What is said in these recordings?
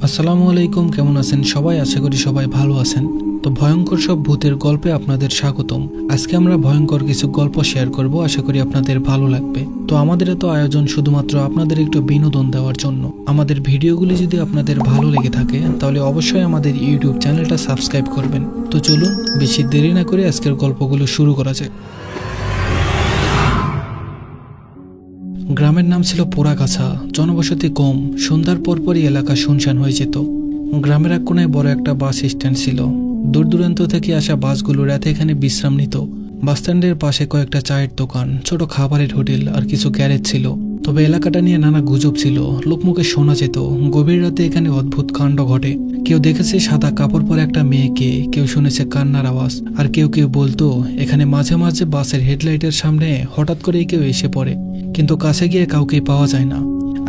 আসসালামু আলাইকুম, কেমন আছেন সবাই? আশা করি সবাই ভালো আছেন। তো ভয়ঙ্কর সব ভূতের গল্পে আপনাদের স্বাগতম। আজকে আমরা ভয়ঙ্কর কিছু গল্প শেয়ার করব, আশা করি আপনাদের ভালো লাগবে। তো আমাদের এত আয়োজন শুধুমাত্র আপনাদের একটু বিনোদন দেওয়ার জন্য। আমাদের ভিডিওগুলি যদি আপনাদের ভালো লেগে থাকে তাহলে অবশ্যই আমাদের ইউটিউব চ্যানেলটা সাবস্ক্রাইব করবেন। তো চলুন বেশি দেরি না করে আজকের গল্পগুলো শুরু করা যাক। গ্রামের নাম ছিল পোড়াগাছা। জনবসতি কম, সন্ধ্যার পরপরই এলাকা শুনশান হয়ে যেত। গ্রামের এক কোনায় বড় একটা বাস স্ট্যান্ড ছিল। দূর দূরান্ত থেকে আসা বাসগুলো রাতে এখানে বিশ্রাম নিত। বাস স্ট্যান্ডের পাশে কয়েকটা চায়ের দোকান, ছোট খাবারের হোটেল আর কিছু গ্যারেজ ছিল। তবে এলাকাটা নিয়ে নানা গুজব ছিল। লোকমুখে শোনা যেত গভীর রাতে এখানে অদ্ভুত কাণ্ড ঘটে। কেউ দেখেছে সাদা কাপড় পরে একটা মেয়েকে, কেউ শুনেছে কান্নার আওয়াজ, আর কেউ কেউ বলতো এখানে মাঝে মাঝে বাসের হেডলাইটের সামনে হঠাৎ করেই কেউ এসে পড়ে, কিন্তু কাছে গিয়ে কাউকে পাওয়া যায় না।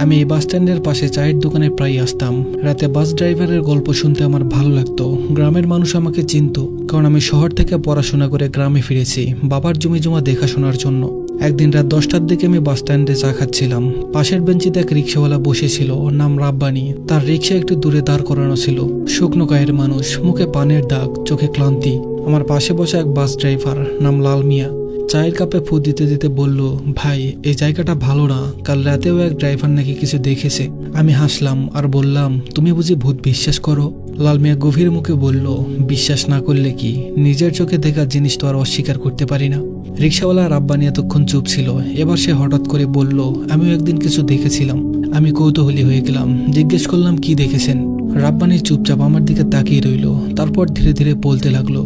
আমি এই বাস স্ট্যান্ডের পাশে চায়ের দোকানে প্রায় আসতাম। রাতে বাস ড্রাইভারের গল্প শুনতে আমার ভালো লাগতো। গ্রামের মানুষ আমাকে চিনতো, কারণ আমি শহর থেকে পড়াশোনা করে গ্রামে ফিরেছি বাবার জমি জমা দেখাশোনার জন্য। একদিন রাত 10টার দিকে আমি বাস স্ট্যান্ডে চা খাচ্ছিলাম। পাশের বেঞ্চিতে এক রিক্সাওয়ালা বসেছিল, নাম রাব্বানি। তার রিক্সা একটু দূরে দাঁড় করানো ছিল। শুকনো গায়ের মানুষ, মুখে পানের দাগ, চোখে ক্লান্তি। আমার পাশে বসে এক বাস ড্রাইভার, নাম লাল মিয়া। চায়ের কাপে ফু দিতে দিতে বলল, ভাই এই জায়গাটা ভালো না, কাল রাতেও এক ড্রাইভার নাকি কিছু দেখেছে। আমি হাসলাম আর বললাম, তুমি বুঝি ভূত বিশ্বাস করো? লাল মিয়া গভীর মুখে বলল, বিশ্বাস না করলে কি, নিজের চোখে দেখা জিনিস তো আর অস্বীকার করতে পারি না। রিক্সাওয়ালা রাব্বানি এতক্ষণ চুপ ছিল। এবার সে হঠাৎ করে বলল, আমিও একদিন কিছু দেখেছিলাম। আমি কৌতূহলী হয়ে গেলাম, জিজ্ঞেস করলাম কি দেখেছেন। রাব্বানি চুপচাপ আমার দিকে তাকিয়ে রইল। তারপর ধীরে ধীরে বলতে লাগলো,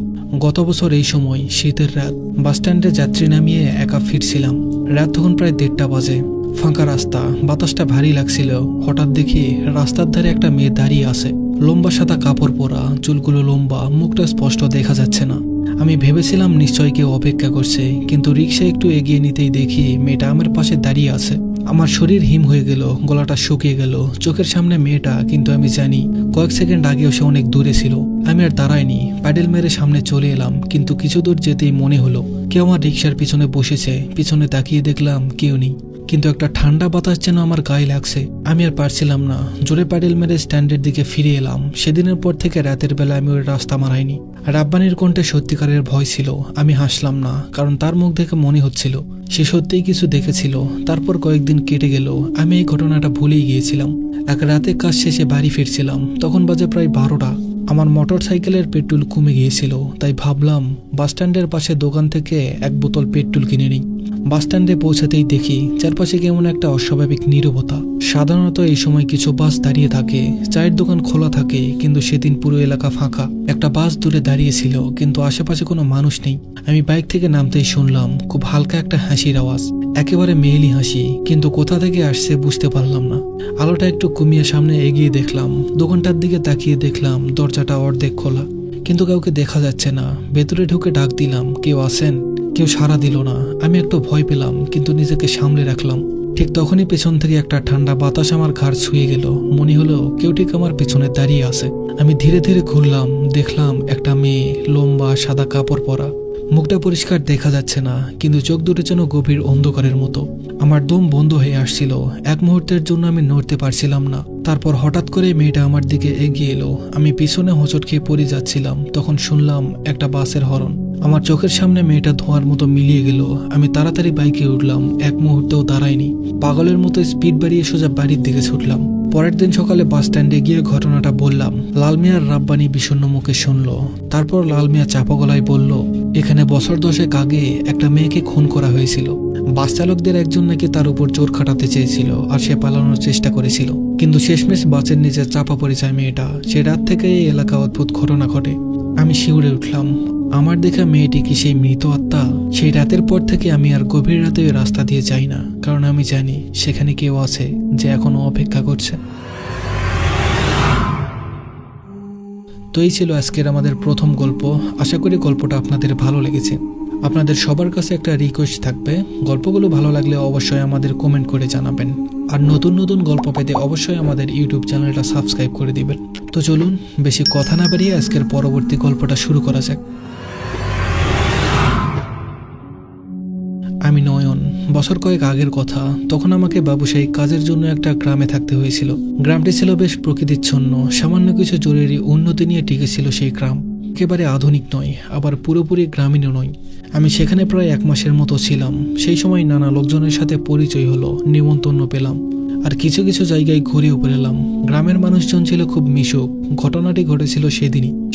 গত বছর এই সময় শীতের রাত বাসস্ট্যান্ডে যাত্রী নামিয়ে একা ফিরছিলাম। রাত তখন প্রায় 1:30 বাজে। ফাঁকা রাস্তা, বাতাসটা ভারী লাগছিল। হঠাৎ দেখি রাস্তার ধারে একটা মেয়ে দাঁড়িয়ে আছে। লম্বা সাদা কাপড় পরা, চুলগুলো লম্বা, মুখটা স্পষ্ট দেখা যাচ্ছে না। আমি ভেবেছিলাম নিশ্চয়ই কেউ অপেক্ষা করছে, কিন্তু রিক্সা একটু এগিয়ে নিতেই দেখি মেয়েটা আমার পাশে দাঁড়িয়ে আছে। আমার শরীর হিম হয়ে গেল, গলাটা শুকিয়ে গেল। চোখের সামনে মেয়েটা, কিন্তু আমি জানি কয়েক সেকেন্ড আগেও সে অনেক দূরে ছিল। আমি আর দাঁড়াইনি, প্যাডেল মেরে সামনে চলে এলাম। কিন্তু কিছু দূর যেতেই মনে হলো কেউ আমার রিক্সার পিছনে বসেছে। পিছনে তাকিয়ে দেখলাম কেউ নেই, কিন্তু একটা ঠান্ডা বাতাস যেন আমার গায়ে লাগছে। আমি আর পারছিলাম না, জোরে প্যাডেল মেরে স্ট্যান্ডের দিকে ফিরে এলাম। সেদিনের পর থেকে রাতের বেলা আমি ওই রাস্তা মারাইনি। রাব্বানির কণ্ঠে সত্যিকারের ভয় ছিল। আমি হাসলাম না, কারণ তার মুখ দেখে মনে হচ্ছিল সে সত্যিই কিছু দেখেছিল। তারপর কয়েকদিন কেটে গেল, আমি এই ঘটনাটা ভুলেই গিয়েছিলাম। এক রাতে কাজ শেষে বাড়ি ফিরছিলাম, তখন বাজে প্রায় 12টা। আমার মোটর সাইকেলের পেট্রোল কমে গিয়েছিল, তাই ভাবলাম বাসস্ট্যান্ডের পাশে দোকান থেকে এক বোতল পেট্রোল কিনে নিই। বাসস্ট্যান্ডে পৌঁছাতেই দেখি চারপাশে কেমন একটা অস্বাভাবিক নীরবতা। সাধারণত এই সময় কিছু বাস দাঁড়িয়ে থাকে, চায়ের দোকান খোলা থাকে, কিন্তু সেদিন পুরো এলাকা ফাঁকা। একটা বাস দূরে দাঁড়িয়েছিল, কিন্তু আশেপাশে কোনো মানুষ নেই। আমি বাইক থেকে নামতেই শুনলাম খুব হালকা একটা হাসির আওয়াজ, একেবারে মেয়েলি হাসি, কিন্তু কোথা থেকে আসছে বুঝতে পারলাম না। আলোটা একটু কমিয়ে সামনে এগিয়ে দেখলাম। দোকানটার দিকে তাকিয়ে দেখলাম দরজাটা অর্ধেক খোলা, কিন্তু কাউকে দেখা যাচ্ছে না। ভেতরে ঢুকে ডাক দিলাম, কেউ আছেন? কেউ সাড়া দিল না। আমি একটু ভয় পেলাম, কিন্তু নিজেকে সামলে রাখলাম। ঠিক তখনই পেছন থেকে একটা ঠান্ডা বাতাস আমার ঘাড় ছুঁয়ে গেল। মনে হলো কেউ ঠিক আমার পেছনে দাঁড়িয়ে আছে। আমি ধীরে ধীরে ঘুরলাম, দেখলাম একটা মেয়ে, লম্বা সাদা কাপড় পরা। মুখটা পরিষ্কার দেখা যাচ্ছে না, কিন্তু চোখ দুটো যেন গভীর অন্ধকারের মতো। আমার দম বন্ধ হয়ে আসছিল। এক মুহূর্তের জন্য আমি নড়তে পারছিলাম না। তারপর হঠাৎ করে মেয়েটা আমার দিকে এগিয়ে এলো। আমি পিছনে হোঁচট খেয়ে পড়ে যাচ্ছিলাম, তখন শুনলাম একটা বাসের হর্ন। আমার চোখের সামনে মেয়েটা ধোঁয়ার মতো মিলিয়ে গেল। আমি তাড়াতাড়ি বাইকে উঠলাম, এক মুহূর্তেও দাঁড়াইনি। পাগলের মতো স্পিড বাড়িয়ে সোজা বাড়ির দিকে ছুটলাম। পরের দিন সকালে বাস স্ট্যান্ডে গিয়ে ঘটনাটা বললাম। লাল মিয়ার রাব্বানি বিষণ্ণ মুখে শুনলো। তারপর লাল মিয়া চাপা গলায় বলল, এখানে বছর 10 আগে একটা মেয়েকে খুন করা হয়েছিল। বাস চালকদের একজন নাকি তার উপর জোর খাটাতে চেয়েছিল, আর সে পালানোর চেষ্টা করেছিল, কিন্তু শেষমেশ বাসের নিচে চাপা পড়ে যায় মেয়েটা। সে রাত থেকে এই এলাকা অদ্ভুত ঘটনা ঘটে। আমি শিউরে উঠলাম। আমার দেখা মেয়েটি কি সেই মৃত আত্মা? সেই রাতের পর থেকে আমি আর গভীর রাতে ওই রাস্তা দিয়ে যাই না, কারণ আমি জানি সেখানে কেউ আছে যে এখনো অপেক্ষা করছে। তো এই ছিল আজকের আমাদের প্রথম গল্প। আশা করি গল্পটা আপনাদের ভালো লেগেছে। আপনাদের সবার কাছে একটা রিকোয়েস্ট থাকবে, গল্পগুলো ভালো লাগলে অবশ্যই আমাদের কমেন্ট করে জানাবেন। আর নতুন নতুন গল্প পেতে অবশ্যই আমাদের ইউটিউব চ্যানেলটা সাবস্ক্রাইব করে দিবেন। তো চলুন বেশি কথা না বাড়িয়ে আজকের পরবর্তী গল্পটা শুরু করা যাক। আমি নয়ন, বছর কয়েক আগের কথা। তখন আমাকে ব্যবসায়িক কাজের জন্য একটা গ্রামে থাকতে হয়েছিল। গ্রামটি ছিল বেশ প্রকৃতিচ্ছন্ন, সামান্য কিছু জরুরি উন্নতি নিয়ে টিকেছিল সেই গ্রাম। একেবারে আধুনিক নয়, আবার পুরোপুরি গ্রামীণও নয়। আমি সেখানে প্রায় 1 মাসের মতো ছিলাম। সেই সময় নানা লোকজনের সাথে পরিচয় হলো, নিমন্ত্রণ পেলাম, আর কিছু কিছু জায়গায় ঘুরেও বেড়ালাম। গ্রামের মানুষজন ছিল খুব মিশুক। ঘটনাটি ঘটেছিল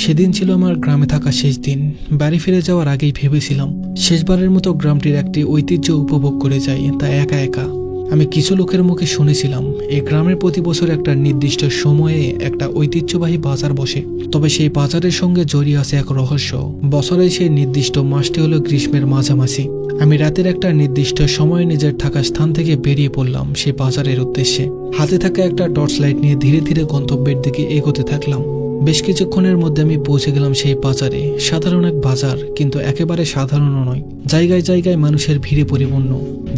সেদিন ছিল আমার গ্রামে থাকা শেষ দিন। বাড়ি ফিরে যাওয়ার আগেই ভেবেছিলাম শেষবারের মতো গ্রামটির একটি ঐতিহ্য উপভোগ করে যাই, তা একা একা। আমি কিছু লোকের মুখে শুনেছিলাম এই গ্রামের প্রতি বছর একটা নির্দিষ্ট সময়ে একটা ঐতিহ্যবাহী বাজার বসে। তবে সেই বাজারের সঙ্গে জড়িয়ে আছে এক রহস্য। বছরের সেই নির্দিষ্ট মাসটি হলো গ্রীষ্মের মাঝামাঝি। আমি রাতের একটা নির্দিষ্ট সময়ে নিজের থাকা স্থান থেকে বেরিয়ে পড়লাম সেই বাজারের উদ্দেশ্যে। হাতে থাকা একটা টর্চ লাইট নিয়ে ধীরে ধীরে গন্তব্যের দিকে এগোতে থাকলাম। বেশ কিছুক্ষণের মধ্যে আমি পৌঁছে গেলাম সেই বাজারে। সাধারণ এক বাজার, কিন্তু একেবারে সাধারণও নয়। জায়গায় জায়গায় মানুষের ভিড়ে পরিপূর্ণ।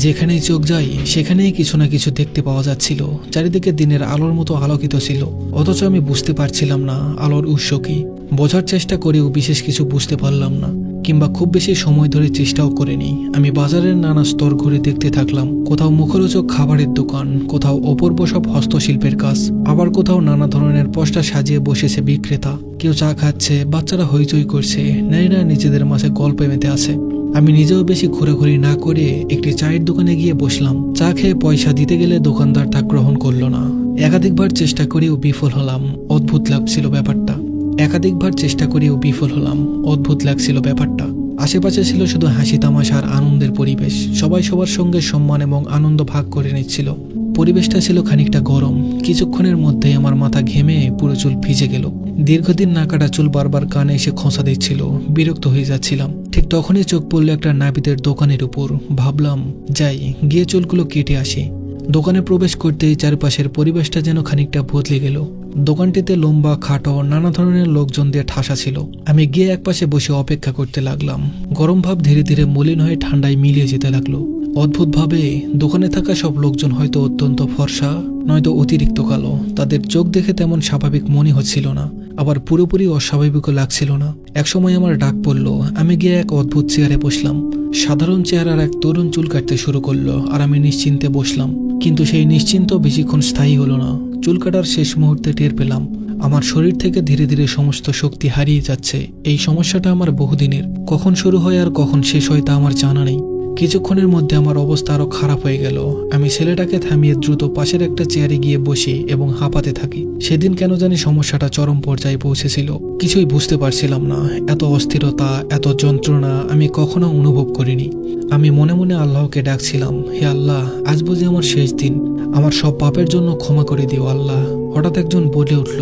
যেখানেই চোখ যায় সেখানেই কিছু না কিছু দেখতে পাওয়া যাচ্ছিল। চারিদিকে দিনের আলোর মতো আলোকিত ছিল, অথচ আমি বুঝতে পারছিলাম না আলোর উৎস কি। বোঝার চেষ্টা করেও বিশেষ কিছু বুঝতে পারলাম না, কিংবা খুব বেশি সময় ধরে চেষ্টাও করিনি। আমি বাজারের নানা স্তর ঘুরে দেখতে থাকলাম। কোথাও মুখরোচক খাবারের দোকান, কোথাও অপূর্ব সব হস্তশিল্পের কাজ, আবার কোথাও নানা ধরনের পোস্টার সাজিয়ে বসেছে বিক্রেতা। কেউ চা খাচ্ছে, বাচ্চারা হইচই করছে, নারীরা নিজেদের মাঝে গল্পে মেতে আছে। আমি নিজেও বেশি ঘোরাঘুরি না করে একটি চায়ের দোকানে গিয়ে বসলাম। চা খেয়ে পয়সা দিতে গেলে দোকানদার তা গ্রহণ করলো না। একাধিকবার চেষ্টা করেও বিফল হলাম। অদ্ভুত লাগছিল ব্যাপারটা। আশেপাশে ছিল শুধু হাসি তামাশা আর আনন্দের পরিবেশ। সবাই সবার সঙ্গে সম্মান এবং আনন্দ ভাগ করে নিচ্ছিল। পরিবেশটা ছিল খানিকটা গরম। কিছুক্ষণের মধ্যেই আমার মাথা ঘেমে পুরো চুল ভিজে গেল। দীর্ঘদিন না কাটা চুল বারবার কানে এসে খোঁচা দিচ্ছিল। বিরক্ত হয়ে যাচ্ছিলাম। ঠিক তখনই চোখ পড়লো একটা নাপিতের দোকানের উপর। ভাবলাম যাই, গিয়ে চুলগুলো কেটে আসি। দোকানে প্রবেশ করতেই চারপাশের পরিবেশটা যেন খানিকটা বদলে গেল। দোকানটিতে লম্বা খাটো নানা ধরনের লোকজন দিয়ে ঠাসা ছিল। আমি গিয়ে একপাশে বসে অপেক্ষা করতে লাগলাম। গরম ভাব ধীরে ধীরে মলিন হয়ে ঠান্ডায় মিলিয়ে যেতে লাগলো। অদ্ভুতভাবে দোকানে থাকা সব লোকজন হয়তো অত্যন্ত ফর্সা, নয়তো অতিরিক্ত কালো। তাদের চোখ দেখে তেমন স্বাভাবিক মনে হচ্ছিল না, আবার পুরোপুরি অস্বাভাবিকও লাগছিল না। একসময় আমার ডাক পড়লো। আমি গিয়ে এক অদ্ভুত চেয়ারে বসলাম। সাধারণ চেহারার এক তরুণ চুল কাটতে শুরু করলো, আর আমি নিশ্চিন্তে বসলাম। কিন্তু সেই নিশ্চিন্ত বেশিক্ষণ স্থায়ী হলো না। চুল কাটার শেষ মুহূর্তে টের পেলাম আমার শরীর থেকে ধীরে ধীরে সমস্ত শক্তি হারিয়ে যাচ্ছে। এই সমস্যাটা আমার বহুদিনের। কখন শুরু হয় আর কখন শেষ হয় তা আমার জানা নেই। কিছুক্ষণের মধ্যে আমার অবস্থা আরো খারাপ হয়ে গেল। আমি ছেলেটাকে থামিয়ে দ্রুত পাশের একটা চেয়ারে গিয়ে বসি এবং হাঁপাতে থাকি। সেদিন কেন জানি সমস্যাটা চরম পর্যায়ে পৌঁছেছিল। কিছুই বুঝতে পারছিলাম না। এত অস্থিরতা, এত যন্ত্রণা আমি কখনো অনুভব করিনি। আমি মনে মনে আল্লাহকে ডাকছিলাম, হে আল্লাহ, আজ বুঝি আমার শেষ দিন। আমার সব পাপের জন্য ক্ষমা করে দিও আল্লাহ। হঠাৎ একজন বলে উঠল,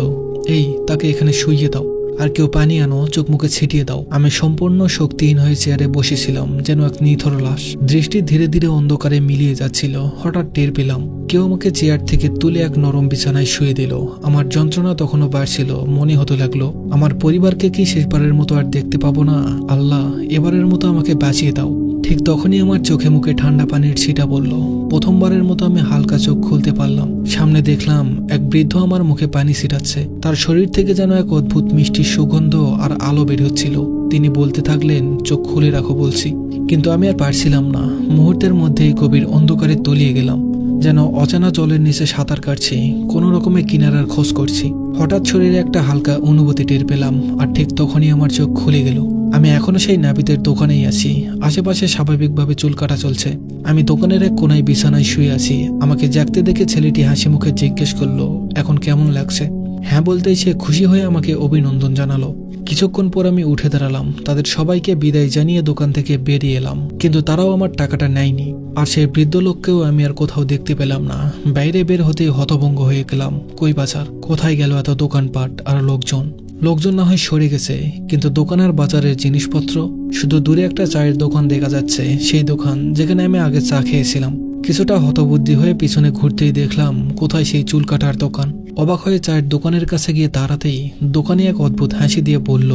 এই তাকে এখানে শুইয়ে দাও, আর কেউ পানি আনো, চোখ মুখে ছিটিয়ে দাও। আমি সম্পূর্ণ শক্তিহীন হয়ে চেয়ারে বসেছিলাম, যেন এক নিথর লাশ। দৃষ্টি ধীরে ধীরে অন্ধকারে মিলিয়ে যাচ্ছিল। হঠাৎ টের পেলাম কেউ আমাকে চেয়ার থেকে তুলে এক নরম বিছানায় শুয়ে দিল। আমার যন্ত্রণা তখনও বাড়ছিল। মনে হতে লাগলো আমার পরিবারকে কি শেষবারের মতো আর দেখতে পাবো না। আল্লাহ, এবারের মতো আমাকে বাঁচিয়ে দাও। ঠিক তখনই আমার চোখে মুখে ঠান্ডা পানির ছিটা পড়ল। প্রথমবারের মতো আমি হালকা চোখ খুলতে পারলাম। সামনে দেখলাম এক বৃদ্ধ আমার মুখে পানি ছিটাচ্ছে। তার শরীর থেকে যেন এক অদ্ভুত মিষ্টি সুগন্ধ আর আলো বের হচ্ছিল। তিনি বলতে থাকলেন, চোখ খুলে রাখো বলছি। কিন্তু আমি আর পারছিলাম না। মুহূর্তের মধ্যেই গভীর অন্ধকারে তলিয়ে গেলাম, যেন অজানা জলের নিচে সাঁতার কাটছি, কোনো রকমে কিনারার খোঁজ করছি। হঠাৎ শরীরে একটা হালকা অনুভূতি টের পেলাম, আর ঠিক তখনই আমার চোখ খুলে গেল। আমি এখনো সেই নাপিতের দোকানেই আছি। আশেপাশে স্বাভাবিকভাবে চুল কাটা চলছে। আমি দোকানের এক কোনায় বিছানায় শুয়ে আছি। আমাকে জাগতে দেখে ছেলেটি হাসি মুখে জিজ্ঞেস করলো, এখন কেমন লাগছে? হ্যাঁ বলতেই সে খুশি হয়ে আমাকে অভিনন্দন জানালো। কিছুক্ষণ পর আমি উঠে দাঁড়ালাম। তাদের সবাইকে বিদায় জানিয়ে দোকান থেকে বেরিয়ে এলাম, কিন্তু তারাও আমার টাকাটা নেয়নি। আর সেই বৃদ্ধ লোককেও আমি আর কোথাও দেখতে পেলাম না। বাইরে বের হতেই হতভম্ব হয়ে গেলাম। কই বাজার, কোথায় গেল এত দোকানপাট আর লোকজন? লোকজন না হয় সরে গেছে, কিন্তু দোকান আর বাজারের জিনিসপত্র? শুধু দূরে একটা চায়ের দোকান দেখা যাচ্ছে, সেই দোকান যেখানে আমি আগে চা খেয়েছিলাম। কিছুটা হতবুদ্ধি হয়ে পিছনে ঘুরতেই দেখলাম কোথায় সেই চুল কাটার দোকান। অবাক হয়ে চায়ের দোকানের কাছে গিয়ে দাঁড়াতেই দোকানি এক অদ্ভুত হাসি দিয়ে বলল,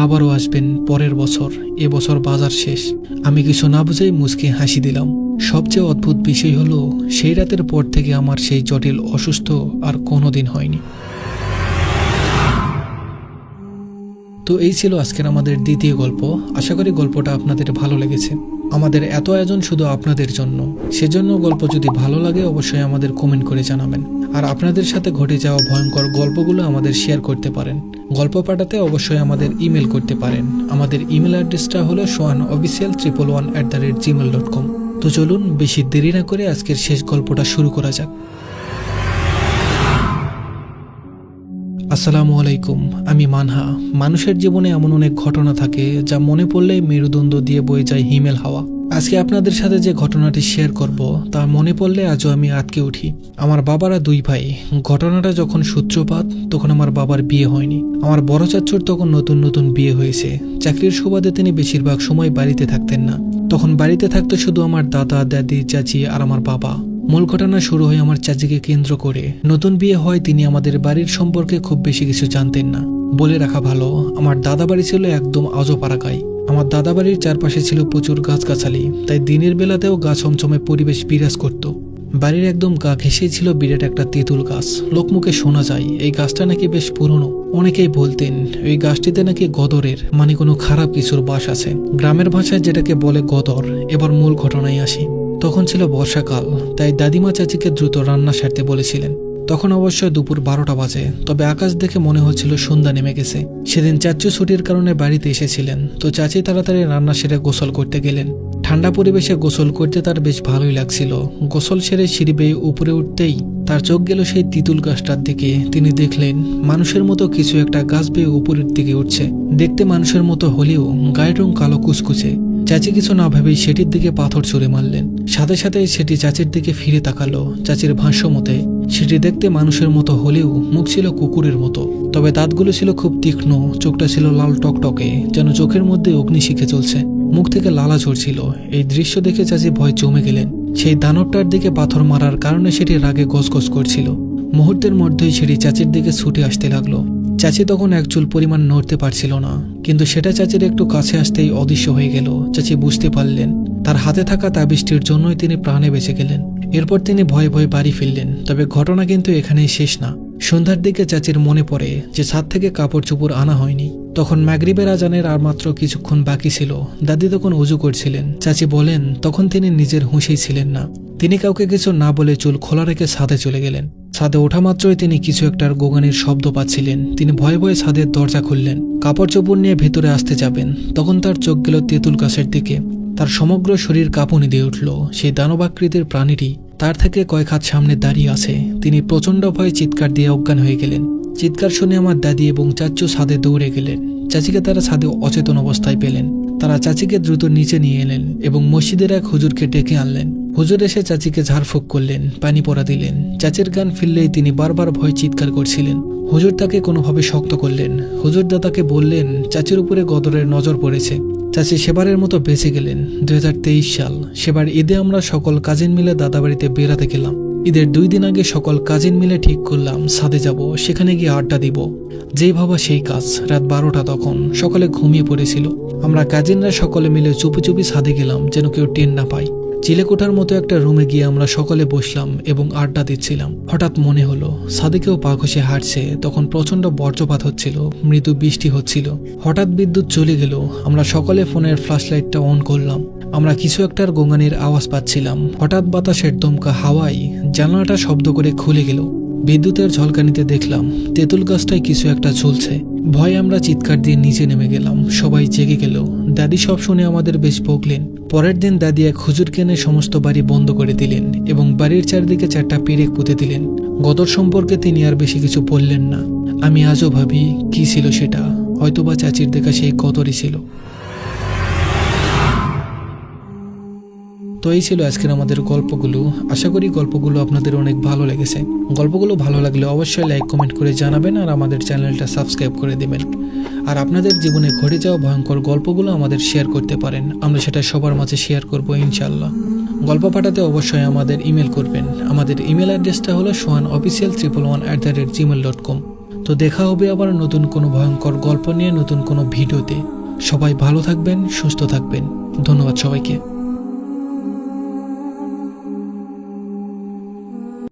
আবারও আসবেন পরের বছর, এবছর বাজার শেষ। আমি কিছু না বুঝেই মুচকি হাসি দিলাম। সবচেয়ে অদ্ভুত বিষয় হলো, সেই রাতের পর থেকে আমার সেই জটিল অসুস্থ আর কোনোদিন হয়নি। তো এই ছিল আজকের আমাদের দ্বিতীয় গল্প। আশা করি গল্পটা আপনাদের ভালো লেগেছে। আমাদের এত আয়োজন শুধু আপনাদের জন্য, সেজন্য গল্প যদি ভালো লাগে অবশ্যই আমাদের কমেন্ট করে জানাবেন। আর আপনাদের সাথে ঘটে যাওয়া ভয়ঙ্কর গল্পগুলো আমাদের শেয়ার করতে পারেন। গল্প পাঠাতে অবশ্যই আমাদের ইমেল করতে পারেন। আমাদের ইমেল অ্যাড্রেসটা হলো sohanofficial111@gmail.com। তো চলুন বেশি দেরি না করে আজকের শেষ গল্পটা শুরু করা যাক। আসসালামু আলাইকুম, আমি মানহা। মানুষের জীবনে এমন অনেক ঘটনা থাকে যা মনে পড়লেই মেরুদণ্ড দিয়ে বয়ে যায় হিমেল হাওয়া। আজকে আপনাদের সাথে যে ঘটনাটি শেয়ার করব তা মনে পড়লে আজও আমি আটকে উঠি। আমার বাবারা 2 ভাই। ঘটনাটা যখন সূত্রপাত তখন আমার বাবার বিয়ে হয়নি। আমার বড় চাচ্চুর তখন নতুন নতুন বিয়ে হয়েছে। চাকরির সুবাদে তিনি বেশিরভাগ সময় বাড়িতে থাকতেন না। তখন বাড়িতে থাকতো শুধু আমার দাদা, দাদি, চাচি আর আমার বাবা। মূল ঘটনা শুরু হয় আমার চাচিকে কেন্দ্র করে। নতুন বিয়ে হয়, তিনি আমাদের বাড়ির সম্পর্কে খুব বেশি কিছু জানতেন না। বলে রাখা ভালো, আমার দাদা বাড়ি ছিল একদম আজোপাড়াগায়। আমার দাদা বাড়ির চারপাশে ছিল প্রচুর গাছগাছালি, তাই দিনের বেলাতেও গা ছমছমে পরিবেশ বিরাজ করত। বাড়ির একদম গা ঘেঁষেই ছিল বিরাট একটা তেঁতুল গাছ। লোকমুখে শোনা যায় এই গাছটা নাকি বেশ পুরনো। অনেকেই বলতেন এই গাছটিতে নাকি গদরের মানে কোনো খারাপ কিছুর বাস আছে। গ্রামের ভাষায় যেটাকে বলে গদর। এবার মূল ঘটনায় আসি। তখন ছিল বর্ষাকাল, তাই দাদিমা চাচিকে দ্রুত রান্না সারতে বলেছিলেন। তখন অবশ্যই দুপুর 12টা বাজে, তবে আকাশ দেখে মনে হচ্ছিল সন্ধ্যা নেমে গেছে। সেদিন চাচু ছুটির কারণে বাড়িতে এসেছিলেন, তো চাচি তাড়াতাড়ি রান্না সেরে গোসল করতে গেলেন। ঠান্ডা পরিবেশে গোসল করতে তার বেশ ভালোই লাগছিল। গোসল সেরে সিঁড়ি বেয়ে উপরে উঠতেই তার চোখ গেল সেই তিতুল গাছটার দিকে। তিনি দেখলেন মানুষের মতো কিছু একটা গাছ বেয়ে উপরের দিকে উঠছে। দেখতে মানুষের মতো হলেও গায়ের রং কালো কুচকুচে। চাচি কিছু না ভেবেই সেটির দিকে পাথর ছুঁড়ে মারলেন। সাথে সাথে সেটি চাচির দিকে ফিরে তাকালো। চাচির ভাষ্য মতে সেটি দেখতে মানুষের মতো হলেও মুখ ছিল কুকুরের মতো, তবে দাঁতগুলো ছিল খুব তীক্ষ্ণ। চোখটা ছিল লাল টকটকে, যেন চোখের মধ্যে অগ্নি শিখে চলছে। মুখ থেকে লালা ঝরছিল। এই দৃশ্য দেখে চাচি ভয় জমে গেলেন। সেই দানবটার দিকে পাথর মারার কারণে সেটি রাগে গজগজ করছিল। মুহূর্তের মধ্যেই সেটি চাচির দিকে ছুটে আসতে লাগলো। চাচি তখন এক চুল পরিমাণ নড়তে পারছিল না, কিন্তু সেটা চাচির একটু কাছে আসতেই অদৃশ্য হয়ে গেল। চাচি বুঝতে পারলেন তার হাতে থাকা তাবিজটির জন্যই তিনি প্রাণে বেঁচে গেলেন। এরপর তিনি ভয়ে ভয়ে বাড়ি ফিরলেন। তবে ঘটনা কিন্তু এখানেই শেষ না। সন্ধ্যার দিকে চাচির মনে পড়ে যে ছাদ থেকে কাপড় চোপড় আনা হয়নি। তখন মাগরিবের আজানের আর মাত্র কিছুক্ষণ বাকি ছিল। দাদি তখন উজু করছিলেন। চাচি বলেন তখন তিনি নিজের হুঁশেই ছিলেন না। তিনি কাউকে কিছু না বলে চুল খোলা রেখে ছাদে চলে গেলেন। ছাদে ওঠা মাত্রই তিনি কিছু একটার গোগানির শব্দ পাচ্ছিলেন। তিনি ভয়ে ভয়ে ছাদের দরজা খুললেন। কাপড় চোপড় নিয়ে ভেতরে আসতে যাবেন, তখন তার চোখ গেল তেঁতুল গাছের দিকে। তার সমগ্র শরীর কাঁপুনি দিয়ে উঠল। সেই দানবাকৃতির প্রাণীটি তার থেকে কয়েক হাত সামনে দাঁড়িয়ে আছে। তিনি প্রচণ্ড ভয়ে চিৎকার দিয়ে অজ্ঞান হয়ে গেলেন। চিৎকার শুনে আমার দাদি এবং চাচু ছাদে দৌড়ে গেলেন। চাচিকে তারা ছাদে অচেতন অবস্থায় পেলেন। তারা চাচিকে দ্রুত নিচে নিয়ে এলেন এবং মসজিদের এক হুজুরকে ডেকে আনলেন। হুজুর এসে চাচিকে ঝাড়ফুঁক করলেন, পানি পরা দিলেন। চাচির গান ফিরলেই তিনি বারবার ভয় চিৎকার করছিলেন। হুজুর তাকে কোনোভাবে শক্ত করলেন। হুজুর দাদাকে বললেন চাচির উপরে গদরের নজর পড়েছে। চাচি সেবারের মতো বেঁচে গেলেন। 2023 সাল। সেবার ঈদে আমরা সকল কাজিন মিলে দাদাবাড়িতে বেড়াতে গেলাম। ঈদের 2 দিন আগে সকল কাজিন মিলে ঠিক করলাম ছাদে যাব, সেখানে গিয়ে আড্ডা দিব। যেই ভাবা সেই কাজ। রাত 12টা তখন। সকালে ঘুমিয়ে পড়েছিল। আমরা কাজিনরা সকলে মিলে চুপি চুপি ছাদে গেলাম, যেন কেউ টের না পায়। চিলেকোঠার মতো একটা রুমে গিয়ে আমরা সকলে বসলাম এবং আড্ডা দিচ্ছিলাম। হঠাৎ মনে হলো ছাদে কেউ পা ঘষে হাঁটছে। তখন প্রচন্ড বজ্রপাত হচ্ছিল, মৃদু বৃষ্টি হচ্ছিল। হঠাৎ বিদ্যুৎ চলে গেল। আমরা সকলে ফোনের ফ্ল্যাশ লাইটটা অন করলাম। আমরা কিছু একটার গোঙানির আওয়াজ পাচ্ছিলাম। হঠাৎ বাতাসের দমকা হাওয়ায় জানালাটা শব্দ করে খুলে গেল। বিদ্যুতের ঝলকানিতে দেখলাম তেঁতুল গাছটায় কিছু একটা ঝুলছে। ভয়ে আমরা চিৎকার দিয়ে নিচে নেমে গেলাম। সবাই জেগে গেল। দাদি সব শুনে আমাদের বেশ বকলেন। পরের দিন দাদি এক হুজুরকে এনে সমস্ত বাড়ি বন্ধ করে দিলেন এবং বাড়ির চারদিকে 4টা পেরেক পুঁতে দিলেন। গদর সম্পর্কে তিনি আর বেশি কিছু বললেন না। আমি আজও ভাবি কি ছিল সেটা। হয়তোবা চাচির দেখা সেই গদরই ছিল। তো এই ছিল আজকের আমাদের গল্পগুলো। আশা করি গল্পগুলো আপনাদের অনেক ভালো লেগেছে। গল্পগুলো ভালো লাগলে অবশ্যই লাইক কমেন্ট করে জানাবেন আর আমাদের চ্যানেলটা সাবস্ক্রাইব করে দেবেন। আর আপনাদের জীবনে ঘটে যাওয়া ভয়ঙ্কর গল্পগুলো আমাদের শেয়ার করতে পারেন। আমরা সেটা সবার মাঝে শেয়ার করব ইনশাআল্লাহ। গল্প পাঠাতে অবশ্যই আমাদের ইমেল করবেন। আমাদের ইমেল অ্যাড্রেসটা হলো sohanofficial111@gmail.com। তো দেখা হবে আবার নতুন কোনো ভয়ঙ্কর গল্প নিয়ে নতুন কোনো ভিডিওতে। সবাই ভালো থাকবেন, সুস্থ থাকবেন। ধন্যবাদ সবাইকে।